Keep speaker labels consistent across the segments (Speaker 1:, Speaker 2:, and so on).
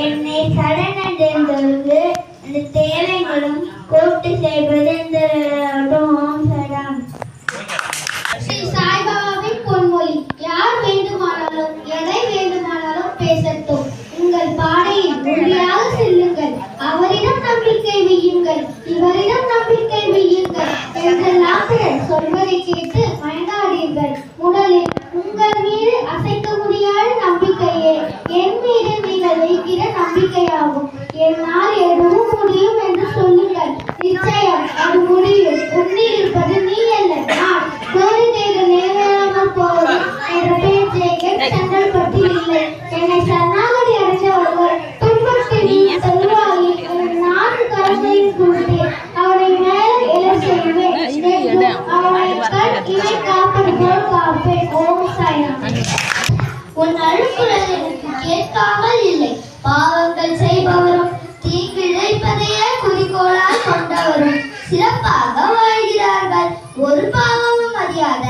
Speaker 1: என்னை சரணடைந்தவர்களுக்கு அந்த தேவைகளும் கூட்டு செய்வது இந்த ஓம் சரணம்.
Speaker 2: ஸ்ரீ சாய்பாபாவின் பொன்மொழி, யார் வேண்டுமானாலும் எதை வேண்டுமானாலும் பேசட்டும், உங்கள் பாதையில் உறுதியாக செல்லுங்கள், அவரிடம் நம்பிக்கை வையுங்கள், இவரிடம் நம்பிக்கை வையுங்கள் என்றெல்லாம் பிறர் சொல்வதை கேட்டு மயங்காதீர்கள். முதலில் உங்கள் மீது அசைக்க முடியாத நம்பிக்கையே என் மீது நீங்கள் வைக்கிற நம்பிக்கையாகும். என்னால் எதுவும் முடியும் என்று சொல்லுங்கள், நிச்சயம் அது முடியும். உன்னில் இருப்பது நீ அல்ல நான். கோரிக்கைகள் நிறைவேறாமல் போவது என்ற பேச்சை சென்றல் பற்றி இல்லை. என்னை சரணாகதி அடைந்தவர்கள் துன்பத்தில் செல்வாயில் நான்கு கரங்களையும் கொடுத்து அவரை மேலே எழ செய்வேன். அவனை இவை காப்பது போல் காப்பேன். ஓம் சாய்ராம். உன் அழுக்குரல் எனக்கு கேட்காமல் இல்லை. பாவங்கள் செய்பவரும் தீங்கு இழைப்பதையே குறிக்கோளால் கொண்டவரும் சிறப்பாக வாழ்கிறார்கள். ஒரு பாவமும் அறியாத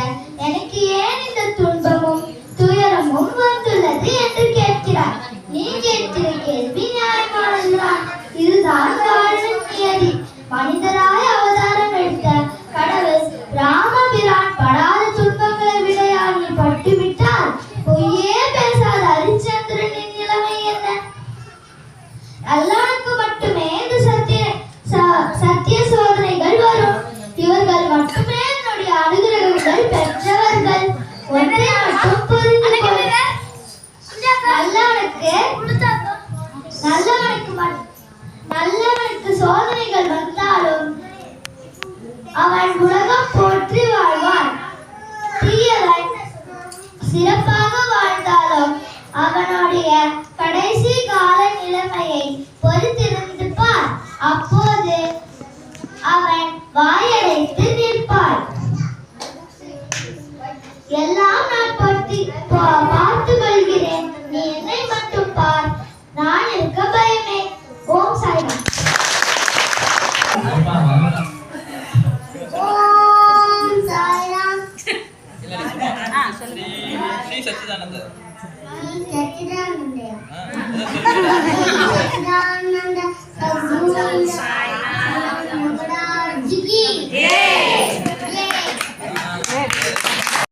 Speaker 2: எனக்கு ஏன் இந்த துன்பமும் துயரமும் வந்துள்ளது என்று கேட்கிறார். நீ கேட்கிற கேள்வி நியாயமானதுதான். இதுதான் வாழ்வின் நியதி. மனிதராய் அவதாரம் எடுத்த கடவுள் ராமபிரான் படாத துன்பங்களை விடையா நீ பட்டுவிட்டால் பொய்யே பேசாத ஹரிச்சந்திரனின் நிலைமை என்ன? அல்லாஹ்வுக்கு மட்டுமே இந்த சத்திய சோதனைகள் வரும். இவர்கள் மட்டுமே என்னுடைய அனுகிரகங்கள் பெற்றவர்கள். ஒன்றை மட்டும் புரிந்து கொள். நல்லவனுக்கு சோதனைகள் வந்தாலும் அவன் உலகம் போற்றி வாழ்வான். தீயவன் சிறப்பாக வாழ்ந்தாலும் அவனுடைய கடைசி கால நிலைமையை பொறுத்திருந்து பார். அப்போது அவன் வாயடைத்து நிற்பான். எல்லாம் நான் பார்த்து கொள்கிறேன், நீ என்னை மட்டும் பார், நான் இருக்க பயமே. ஓம் சாய்ராம்.